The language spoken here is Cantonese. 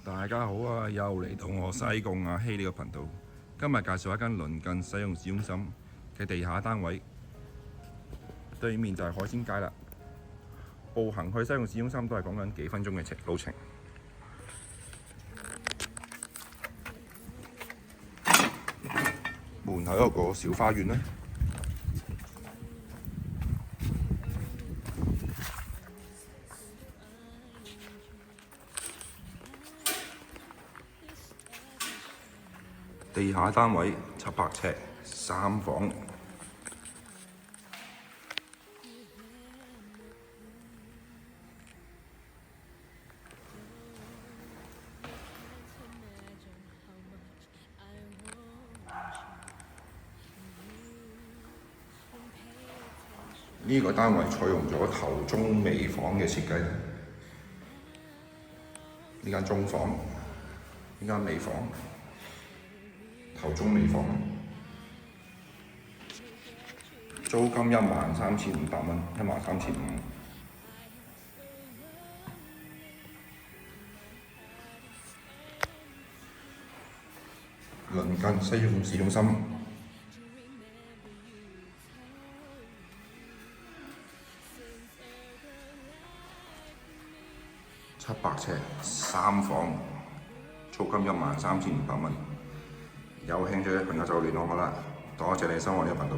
大家好啊！又嚟到我西貢阿希呢個頻道。今日介紹一間鄰近使用市中心嘅地下單位，對面就係海鮮街啦。步行去西貢市中心都係講緊幾分鐘嘅路程。門口有個小花園啦。地下單位700尺，3房。呢個單位採用咗頭中尾房嘅設計。呢間中房，呢間尾房。頭中尾房，租金13500蚊，13500。鄰近西貢市中心，700尺3房，租金13500蚊。有興趣嘅朋友就聯絡我啦，多謝你收看呢個頻道。